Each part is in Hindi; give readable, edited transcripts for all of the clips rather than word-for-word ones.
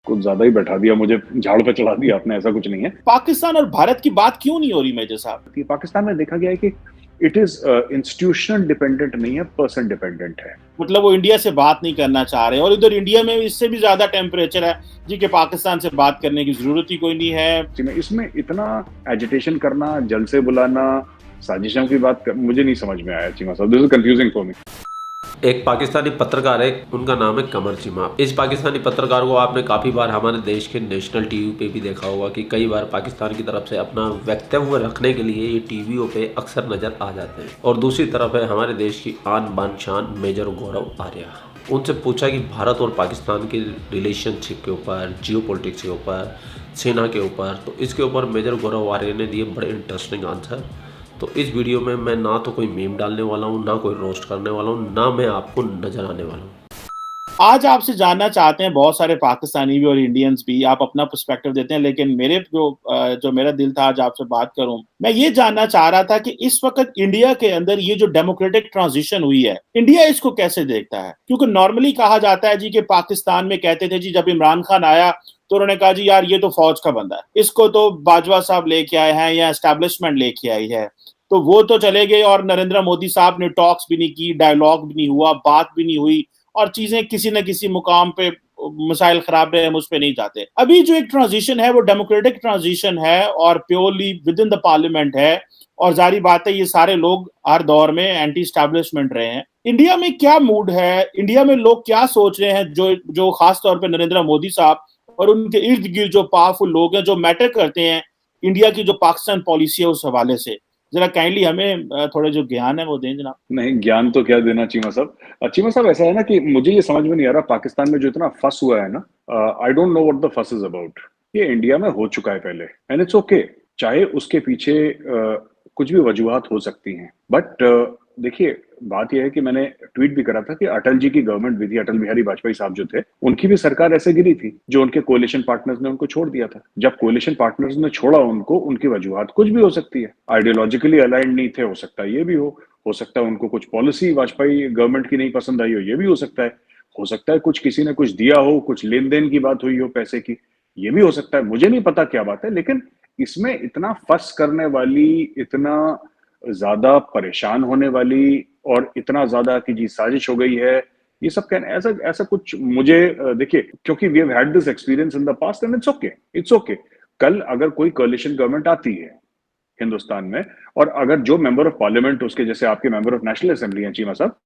कुछ ज्यादा ही बैठा दिया, मुझे झाड़ पे चढ़ा दिया आपने, ऐसा कुछ नहीं है। पाकिस्तान और भारत की बात क्यों नहीं हो रही मेजर साहब? कि पाकिस्तान में देखा गया है कि इट इज इंस्टीट्यूशनल डिपेंडेंट नहीं है, पर्सन डिपेंडेंट है। मतलब वो इंडिया से बात नहीं करना चाह रहे, और इधर इंडिया में इससे भी ज्यादा टेम्परेचर है जी कि पाकिस्तान से बात करने की जरूरत ही कोई नहीं है। इसमें इतना एजिटेशन करना, जल से बुलाना, साजिशों की मुझे नहीं समझ में आया चीमा साहब। This is confusing for me. एक पाकिस्तानी पत्रकार है, उनका नाम है कमर चीमा। इस पाकिस्तानी पत्रकार को आपने काफ़ी बार हमारे देश के नेशनल टीवी पे भी देखा होगा कि कई बार पाकिस्तान की तरफ से अपना वक्तव्य रखने के लिए ये टीवीओं पे अक्सर नज़र आ जाते हैं। और दूसरी तरफ है हमारे देश की आन बान शान मेजर गौरव आर्या। उनसे पूछा कि भारत और पाकिस्तान के रिलेशनशिप के ऊपर, जियो पॉलिटिक्स के ऊपर, सेना के ऊपर, तो इसके ऊपर मेजर गौरव आर्या ने दिए बड़े इंटरेस्टिंग आंसर। तो इस वीडियो में मैं ना तो कोई मीम डालने वाला हूँ, ना कोई रोस्ट करने वाला हूँ, ना मैं आपको नजर आने वाला हूँ। आज आपसे जानना चाहते हैं बहुत सारे पाकिस्तानी भी और इंडियंस भी, आप अपना पर्सपेक्टिव देते हैं, लेकिन मेरे जो मेरा दिल था आज आपसे बात करूं, मैं ये जानना चाह रहा था कि इस वक्त इंडिया के अंदर ये जो डेमोक्रेटिक ट्रांजिशन हुई है, इंडिया इसको कैसे देखता है? क्योंकि नॉर्मली कहा जाता है जी कि पाकिस्तान में कहते थे जी जब इमरान खान आया तो उन्होंने कहा जी यार ये तो फौज का बंदा है, इसको तो बाजवा साहब लेके आए हैं या एस्टैब्लिशमेंट लेके आई है, तो वो तो चले गए। और नरेंद्र मोदी साहब ने टॉक्स भी नहीं की, डायलॉग भी नहीं हुआ, बात भी नहीं हुई, और चीजें किसी न किसी मुकाम पे मसाइल खराब रहे, हम उस पर नहीं जाते। अभी जो एक ट्रांजिशन है वो डेमोक्रेटिक ट्रांजिशन है और purely with in the parliament है, और जारी बात है ये सारे लोग हर दौर में एंटी स्टैब्लिशमेंट रहे हैं। इंडिया में क्या मूड है, इंडिया में लोग क्या सोच रहे हैं, जो जो खास तौर पर नरेंद्र मोदी साहब और उनके इर्द गिर्द जो पावरफुल लोग हैं जो मैटर करते हैं इंडिया की जो पाकिस्तान पॉलिसी है उस हवाले से, जरा काइंडली हमें थोड़े जो ज्ञान है वो दें जनाब। नहीं, ज्ञान तो क्या देना चीमा साहब। चीमा साहब ऐसा है ना कि मुझे ये समझ में नहीं आ रहा, पाकिस्तान में जो इतना फस हुआ है ना, I don't know what the फस इज अबाउट। ये इंडिया में हो चुका है पहले, एंड इट्स ओके। चाहे उसके पीछे कुछ भी वजूहात हो सकती हैं, बट देखिए बात यह है कि मैंने ट्वीट भी करा था कि अटल जी की गवर्नमेंट भी थी, अटल बिहारी वाजपेयी साहब जो थे, उनकी भी सरकार ऐसे गिरी थी जो उनके कोलिशन पार्टनर्स ने उनको छोड़ दिया था। जब कोलिशन पार्टनर्स ने छोड़ा उनको, उनकी वजूहात कुछ भी हो सकती है। आइडियोलॉजिकली अलाइंड नहीं थे, हो सकता है ये भी हो सकता है उनको कुछ पॉलिसी वाजपेयी गवर्नमेंट की नहीं पसंद आई हो, ये भी हो सकता है कुछ किसी ने कुछ दिया हो, कुछ लेन देन की बात हुई हो पैसे की, ये भी हो सकता है। मुझे नहीं पता क्या बात है, लेकिन इसमें इतना फस करने वाली, इतना ज्यादा परेशान होने वाली, और इतना ज्यादा कि जी साजिश हो गई है, ये सब कहने ऐसा ऐसा कुछ मुझे देखिए, क्योंकि we have had this experience in the past and it's okay, it's okay. कल अगर कोई कोalition गवर्नमेंट आती है हिंदुस्तान में, और अगर जो मेंबर ऑफ पार्लियामेंट उसके जैसे आपके मेंबर ऑफ नेशनल असेंबली हैं चीमा साहब,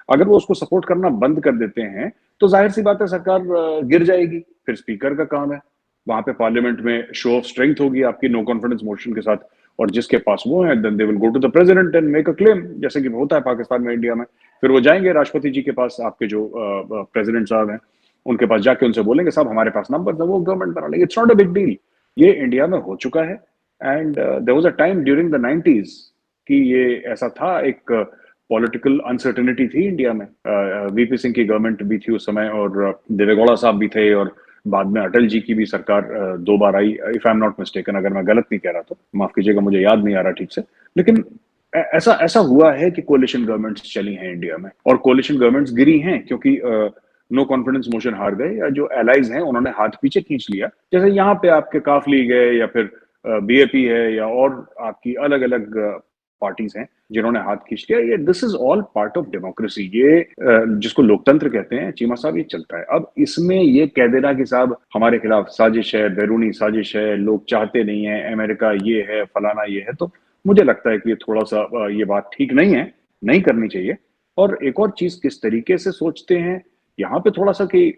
अगर वो उसको सपोर्ट करना बंद कर देते हैं, तो जाहिर सी बात है सरकार गिर जाएगी। फिर स्पीकर का काम है, वहां पे पार्लियामेंट में शो ऑफ स्ट्रेंथ होगी आपकी नो कॉन्फिडेंस मोशन के साथ, और जिसके पास वो है then they will go to the president and make a claim, जैसे कि होता है पाकिस्तान में, इंडिया में। फिर वो जाएंगे राष्ट्रपति जी के पास, आपके जो प्रेसिडेंट साहब हैं उनके पास जाके उनसे बोलेंगे साहब हमारे पास नंबर है, वो गवर्नमेंट बना लेंगे। It's not a big deal. ये इंडिया में हो चुका है, and there was a time during the 90s कि ये ऐसा था, एक पॉलिटिकल अनसर्टेनिटी थी इंडिया में। वीपी सिंह की गवर्नमेंट भी थी उस समय, और देवेगौड़ा साहब भी थे, और बाद में अटल जी की भी सरकार दो बार आई, if I am not mistaken, अगर मैं गलत नहीं कह रहा तो माफ कीजिएगा, मुझे याद नहीं आ रहा ठीक से। लेकिन ऐसा ऐसा हुआ है कि कोलिशन गवर्नमेंट्स चली हैं इंडिया में, और कोलिशन गवर्नमेंट्स गिरी हैं क्योंकि नो कॉन्फिडेंस मोशन हार गए, या जो एलाइज हैं उन्होंने हाथ पीछे खींच लिया, जैसे यहाँ पे आपके काफ लीग है, या फिर बीएपी है, या और आपकी अलग अलग पार्टीज हैं जिन्होंने हाथ खींच लिया। ये this is all part of democracy. ये जिसको लोकतंत्र कहते हैं चीमा साहब, ये चलता है। अब इसमें ये कह देना कि साहब हमारे खिलाफ साजिश है, बैरूनी साजिश है, लोग चाहते नहीं है, अमेरिका ये है, फलाना ये है, तो मुझे लगता है कि ये थोड़ा सा ये बात ठीक नहीं है, नहीं करनी चाहिए। और एक और चीज, किस तरीके से सोचते हैं यहाँ पे थोड़ा सा कि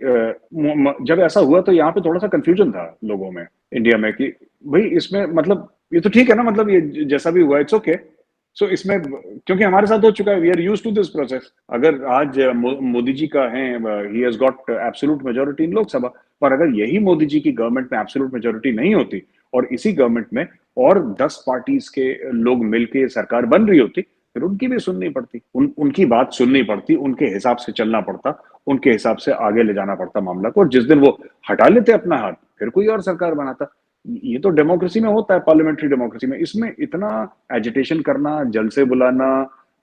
जब ऐसा हुआ तो यहाँ पे थोड़ा सा कंफ्यूजन था लोगों में इंडिया में कि भाई इसमें मतलब ये तो ठीक है ना, मतलब ये जैसा भी हुआ इट्स ओके। सो इसमें क्योंकि हमारे साथ हो चुका है, we are used to this process. अगर आज मोदी जी का है, he has got absolute majority in Lok Sabha, पर अगर यही मोदी जी की गवर्नमेंट में एब्सोल्यूट मेजोरिटी नहीं होती, और इसी गवर्नमेंट में और 10 पार्टीज के लोग मिलके सरकार बन रही होती, फिर उनकी भी सुननी पड़ती, उनकी बात सुननी पड़ती, उनके हिसाब से चलना पड़ता, उनके हिसाब से आगे ले जाना पड़ता मामला को। और जिस दिन वो हटा लेते अपना हाथ, फिर कोई और सरकार बनाता। ये तो डेमोक्रेसी में होता है, पार्लियामेंट्री डेमोक्रेसी में। इसमें इतना एजिटेशन करना, जल से बुलाना,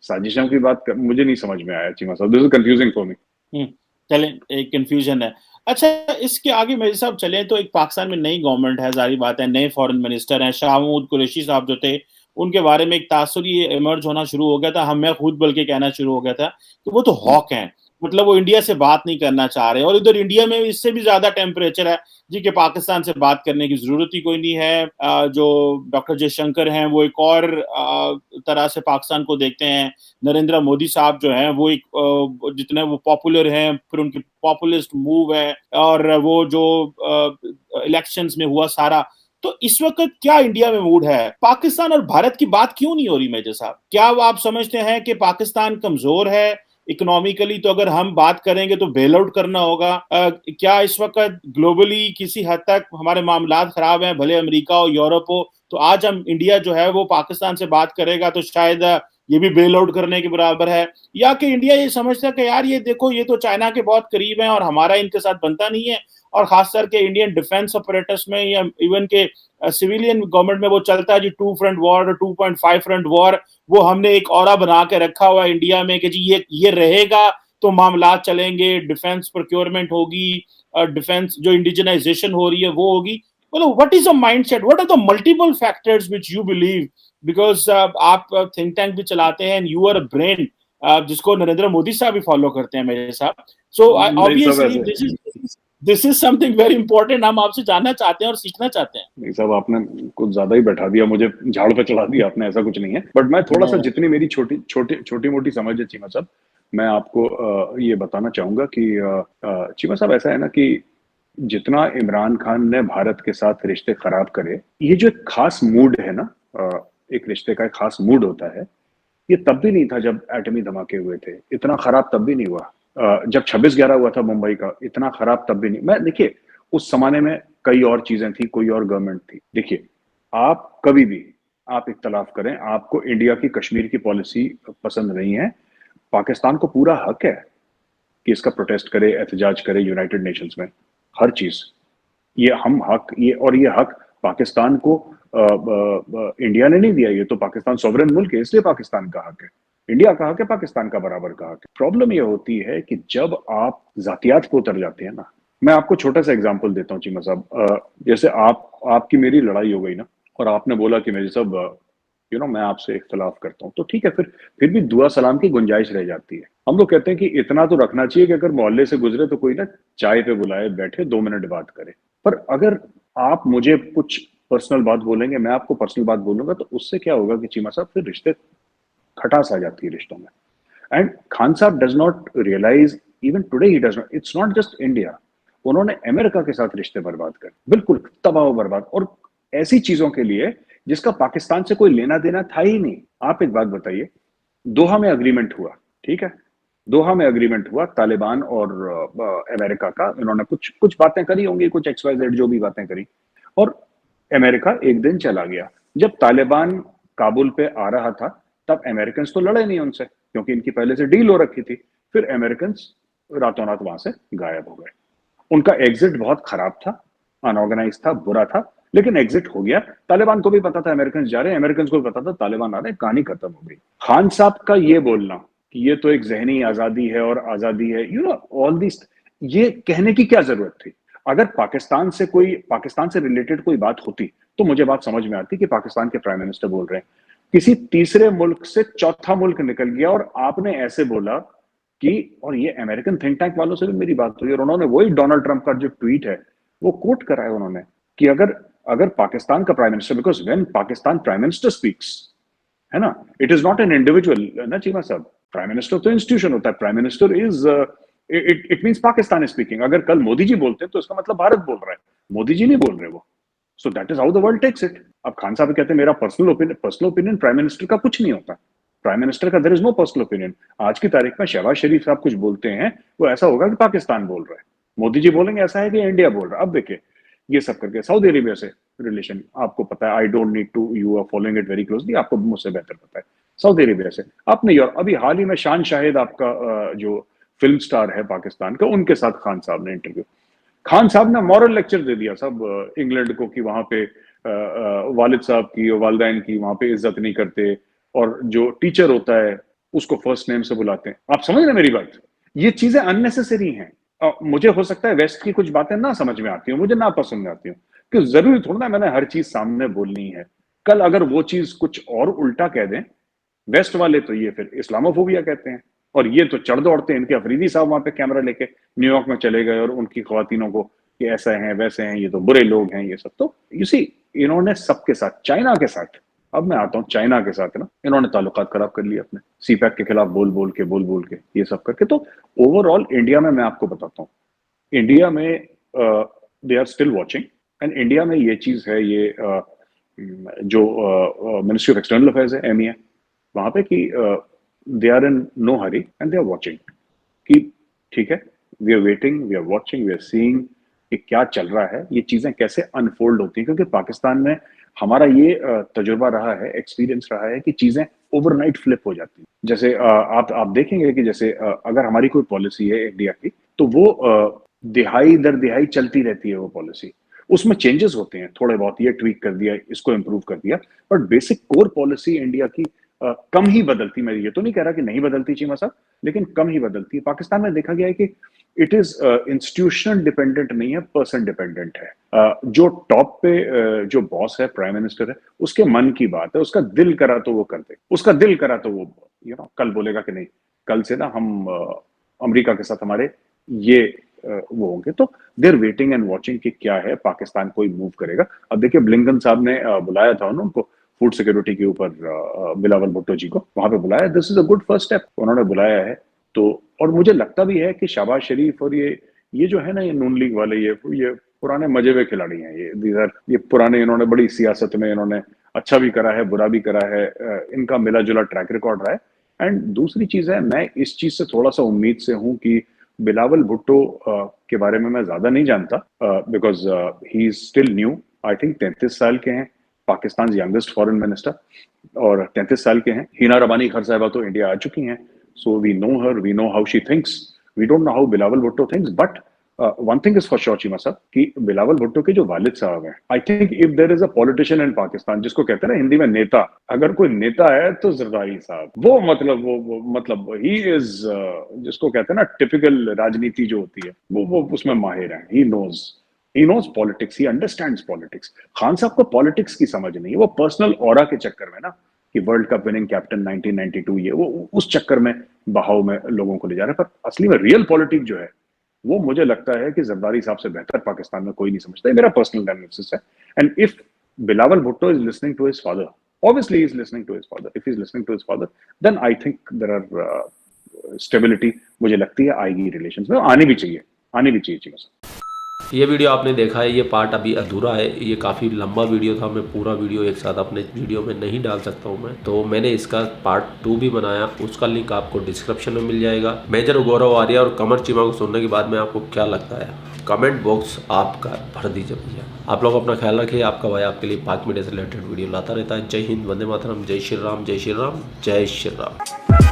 साजिशों की मुझे नहीं समझ में आया चीमा साहब। This is confusing for me. चले एक कंफ्यूजन है। अच्छा, इसके आगे मेरे साहब चले तो एक पाकिस्तान में नई गवर्नमेंट है, जारी बात है, नए फॉरेन मिनिस्टर हैं। शाह महमूद कुरैशी साहब जो थे, उनके बारे में एक तासुर ये इमर्ज होना शुरू हो गया था, हम मैं खुद बल्कि कहना शुरू हो गया था कि वो तो हॉक हैं, मतलब वो इंडिया से बात नहीं करना चाह रहे। और इधर इंडिया में इससे भी ज्यादा टेम्परेचर है जी कि पाकिस्तान से बात करने की जरूरत ही कोई नहीं है। जो डॉक्टर जयशंकर हैं वो एक और तरह से पाकिस्तान को देखते हैं। नरेंद्र मोदी साहब जो हैं वो एक जितने वो पॉपुलर हैं, फिर उनकी पॉपुलिस्ट मूव है, और वो जो इलेक्शंस में हुआ सारा। तो इस वक्त क्या इंडिया में मूड है? पाकिस्तान और भारत की बात क्यों नहीं हो रही मेजर साहब? क्या आप समझते हैं कि पाकिस्तान कमजोर है इकोनॉमिकली? तो अगर हम बात करेंगे तो बेल आउट करना होगा। क्या इस वक्त ग्लोबली किसी हद तक हमारे मामलात खराब हैं, भले अमेरिका हो यूरोप हो, तो आज हम इंडिया जो है वो पाकिस्तान से बात करेगा तो शायद ये भी बेल आउट करने के बराबर है? या कि इंडिया ये समझता है कि यार ये देखो ये तो चाइना के बहुत करीब है और हमारा इनके साथ बनता नहीं है, और खासकर के इंडियन डिफेंस ऑपरेटर्स में या इवन के सिविलियन गवर्नमेंट में वो चलता है जी 2 फ्रंट वॉर, 2.5 फ्रंट वॉर, वो हमने एक ऑरा बना के रखा हुआ है इंडिया में कि जी ये रहेगा तो मामला चलेंगे, डिफेंस प्रोक्योरमेंट होगी, डिफेंस जो इंडिजनाइजेशन हो रही है वो होगी। मतलब what is a mindset, what are the multiple factors which you believe, because आप थिंक टैंक भी चलाते हैं, यू आर अ ब्रेन जिसको नरेंद्र मोदी साहब भी फॉलो करते हैं मेरे साथ। So obviously this is something very important, हम आपसे जानना चाहते हैं और सीखना चाहते हैं। नहीं साहब, आपने कुछ ज्यादा ही बैठा दिया मुझे, झाड़ पे चढ़ा दिया आपने, ऐसा कुछ नहीं है। बट मैं थोड़ा सा, जितनी मेरी छोटी मोटी समझ है चीमा साहब, मैं आपको ये बताना चाहूंगा कि चीमा साहब ऐसा है ना कि जितना इमरान खान ने भारत के साथ रिश्ते खराब करे, ये जो एक खास मूड है ना, एक रिश्ते का एक खास मूड होता है, ये तब भी नहीं था जब एटमी धमाके हुए थे, इतना खराब तब भी नहीं हुआ। जब 26/11 हुआ था मुंबई का, इतना खराब तब भी नहीं। मैं देखिए, उस जमाने में कई और चीजें थी, कोई और गवर्नमेंट थी। देखिए, आप कभी भी आप इख्तलाफ करें, आपको इंडिया की कश्मीर की पॉलिसी पसंद नहीं है, पाकिस्तान को पूरा हक है कि इसका प्रोटेस्ट करे, एहतजाज करे यूनाइटेड नेशंस में, हर चीज। ये हम हक, ये हक पाकिस्तान को इंडिया ने नहीं दिया, ये तो पाकिस्तान सॉवरेन मुल्क है, इसलिए पाकिस्तान का हक है। इंडिया का हक है, पाकिस्तान का बराबर का हक है। प्रॉब्लम ये होती है कि जब आप जातियात पे उतर जाते हैं ना, मैं आपको छोटा सा एग्जांपल देता हूँ चीमा साहब। जैसे आपकी मेरी लड़ाई हो गई ना, और आपने बोला कि मेरे साहब मैं आपसे इख्तलाफ करता हूँ, तो ठीक है, फिर भी दुआ सलाम की गुंजाइश रह जाती है। हम लोग कहते हैं कि इतना तो रखना चाहिए कि अगर मोहल्ले से गुजरे तो कोई ना चाय पे बुलाए, बैठे 2 मिनट बात करे। पर अगर आप मुझे कुछ पर्सनल बात बोलेंगे, मैं आपको पर्सनल बात बोलूंगा, तो उससे क्या होगा कि चीमा साहब फिर रिश्ते, खटास आ जाती है रिश्तों में। And Khan sahab does not realise, even today he does not, it's not just India, उन्होंने अमेरिका के साथ रिश्ते बर्बाद कर, बिल्कुल तबाह बर्बाद, और ऐसी चीजों के लिए जिसका पाकिस्तान से कोई लेना देना था ही नहीं। आप एक बात बताइए, दोहा में अग्रीमेंट हुआ, ठीक है, दोहा में अग्रीमेंट हुआ तालिबान और अमेरिका का, इन्होंने कुछ बातें करी होंगी, कुछ XYZ जो भी बातें करी, और अमेरिका एक दिन चला गया। जब तालिबान काबुल पे आ रहा था, तब अमेरिकन तो लड़े नहीं उनसे, क्योंकि इनकी पहले से डील हो रखी थी। फिर अमेरिकन रातों रात वहां से गायब हो गए। उनका एग्जिट बहुत खराब था, अनऑर्गेनाइज था, बुरा था, लेकिन एग्जिट हो गया। तालिबान को भी पता था अमेरिकन जा रहे हैं, अमेरिकन को भी पता था तालिबान आ रहे हैं, कहानी खत्म हो गई। खान साहब का ये बोलना कि ये तो एक जहनी आजादी है और आजादी है, ऑल दिस, ये कहने की क्या जरूरत थी? अगर पाकिस्तान से रिलेटेड कोई बात होती तो मुझे बात समझ में आती कि पाकिस्तान के प्राइम मिनिस्टर बोल रहे हैं, किसी तीसरे मुल्क से चौथा मुल्क निकल गया और आपने ऐसे बोला कि, और ये अमेरिकन थिंक टैंक वालों से भी मेरी बात हुई और उन्होंने वही डोनाल्ड ट्रंप का जो ट्वीट है वो कोट करा है उन्होंने, कि अगर पाकिस्तान का prime minister, because when Pakistan prime minister speaks, है ना, it is not an individual ना चीमा साहब, प्राइम मिनिस्टर तो इंस्टीट्यूशन होता है, prime minister is it means Pakistan is speaking. अगर कल मोदी जी बोलते हैं तो इसका मतलब भारत बोल रहा है, मोदी जी नहीं बोल रहे वो। So that is how the world takes it. अब खान साहब कहते हैं मेरा पर्सनल ओपिनियन प्राइम मिनिस्टर का कुछ नहीं होता, प्राइम मिनिस्टर का there is no personal opinion. आज की तारीख में शहबाज शरीफ साहब कुछ बोलते हैं, वो ऐसा होगा कि पाकिस्तान बोल रहा है, मोदी जी बोलेंगे ऐसा है कि इंडिया बोल रहा है। अब देखिए, ये सब करके सऊदी अरेबिया से रिलेशन आपको पता है, I don't need to, you are following it very closely, आपको मुझसे बेहतर पता है। सऊदी अरेबिया से आपने अभी हाल ही में शान शाहिद आपका जो फिल्म स्टार है पाकिस्तान का, उनके साथ खान साहब ने इंटरव्यू, खान साहब ने मॉरल लेक्चर दे दिया सब इंग्लैंड को कि वहां पे वालिद साहब की और वालदैन की वहां पे इज्जत नहीं करते, और जो टीचर होता है उसको फर्स्ट नेम से बुलाते हैं। आप समझ रहे हैं मेरी बात? ये चीजें अननेसेसरी हैं, मुझे हो सकता है वेस्ट की कुछ बातें ना समझ में आती हो, मुझे ना पसंद आती हो, कि जरूरी थोड़ा ना मैंने हर चीज सामने बोलनी है। कल अगर वो चीज कुछ और उल्टा कह दें वेस्ट वाले, तो ये फिर इस्लामोफोबिया कहते हैं, और ये तो चढ़ दौड़ते हैं। इनके अफरीदी साहब वहां पे कैमरा लेके न्यूयॉर्क में चले गए और उनकी खवातीनों को कि ऐसे हैं वैसे हैं, ये तो बुरे लोग हैं, ये सब। तो यू सी, इन्होंने सबके साथ, चाइना के साथ, अब मैं आता हूँ चाइना के साथ ना, इन्होंने ताल्लुकात खराब कर लिए अपने, सीपैक के खिलाफ बोल बोल के ये सब करके। तो ओवरऑल इंडिया में मैं आपको बताता हूँ, इंडिया में they are still watching, and India में ये चीज है, ये जो मिनिस्ट्री ऑफ एक्सटर्नल अफेयर्स है, एमईए, वहां पे कि they are in no hurry and they are watching, कि ठीक है, we are waiting, we are watching, we are seeing कि क्या चल रहा है, ये चीजें कैसे अनफोल्ड होती हैं। क्योंकि पाकिस्तान में हमारा ये तजुर्बा रहा है, एक्सपीरियंस रहा है कि चीजें ओवरनाइट फ्लिप हो जाती हैं। जैसे आप देखेंगे कि जैसे अगर हमारी कोई पॉलिसी है इंडिया की, तो वो दिहाई दर दिहाई चलती रहती है वो पॉलिसी। उसमें चेंजेस होते हैं थोड़े बहुत, ये ट्वीक कर दिया, इसको इम्प्रूव कर दिया, but basic core policy India की कम ही बदलती। मैं ये तो नहीं कह रहा कि नहीं बदलती चीमा साहब, लेकिन कम ही बदलती है। पाकिस्तान में देखा गया है कि इट इज इंस्टीट्यूशनल डिपेंडेंट नहीं है, पर्सन डिपेंडेंट है। जो टॉप पे जो बॉस है, प्राइम मिनिस्टर है, उसके मन की बात है, उसका दिल करा तो वो कर दे, उसका दिल करा तो वो कल बोलेगा कि नहीं, कल से ना हम अमेरिका के साथ हमारे ये वो होंगे। तो देर वेटिंग एंड वॉचिंग कि क्या है, पाकिस्तान कोई मूव करेगा। अब देखिए ब्लिंकन साहब ने बुलाया था ना उनको फूड सिक्योरिटी के ऊपर, बिलावल भुट्टो जी को वहां पे बुलाया। This is a good first step, उन्होंने बुलाया है तो। और मुझे लगता भी है कि शहबाज शरीफ और ये जो है ना, ये नून लीग वाले, ये पुराने मजे हुए खिलाड़ी हैं, ये पुराने, इन्होंने बड़ी सियासत में इन्होंने अच्छा भी करा है, बुरा भी करा है, इनका मिला जुला ट्रैक रिकॉर्ड रहा है। एंड दूसरी चीज है, मैं इस चीज से थोड़ा सा उम्मीद से हूं कि बिलावल भुट्टो के बारे में मैं ज्यादा नहीं जानता, because he is still new. I think 33 साल के हैं, पाकिस्तान यंगेस्ट फॉरेन मिनिस्टर, और 33 साल के हैं। हिना रबानी खर साहिबा तो इंडिया आ चुकी हैं, so we know her, we know how she thinks, we don't know how Bilawal Bhutto thinks. But one thing is for sure Cheema sahab, कि बिलावल भुट्टो के जो वालिद साहब हैं, I think if there is a politician in Pakistan, जिसको कहते हैं ना हिंदी में नेता, अगर कोई नेता है तो जरदारी साहब। वो मतलब ही इज, जिसको कहते हैं ना टिपिकल राजनीति जो होती है, वो उसमें माहिर है। He knows politics, he understands politics. Khan sahab को पॉलिटिक्स की समझ नहीं है, वो पर्सनल ऑरा के चक्कर में ना, कि वर्ल्ड कप विनिंग कैप्टन 1992, ये वो उस चक्कर में बहाव में लोगों को ले जा रहे हैं। पर असली में रियल पॉलिटिक्स जो है, वो मुझे लगता है कि जरदारी साहब से बेहतर पाकिस्तान में कोई नहीं समझता है, मेरा पर्सनल एनालिसिस है। And if Bilawal Bhutto is listening to his father, obviously he is listening to his father, if he is listening to his father, then I think there are stability, मुझे लगती है आएगी रिलेशंस में, आनी भी चाहिए चीज़। ये वीडियो आपने देखा है, ये पार्ट अभी अधूरा है, ये काफ़ी लंबा वीडियो था, मैं पूरा वीडियो एक साथ अपने वीडियो में नहीं डाल सकता हूँ मैं, तो मैंने इसका पार्ट 2 भी बनाया, उसका लिंक आपको डिस्क्रिप्शन में मिल जाएगा। मेजर गौरव आर्या और कमर चीमा को सुनने के बाद में आपको क्या लगता है, कमेंट बॉक्स आपका भर दीजिए भैया। आप लोग अपना ख्याल रखिए, आपका भाई आपके लिए पाक मीडिया से रिलेटेड वीडियो लाता रहता है। जय हिंद, वंदे मातरम, जय श्री राम, जय श्री राम, जय श्री राम।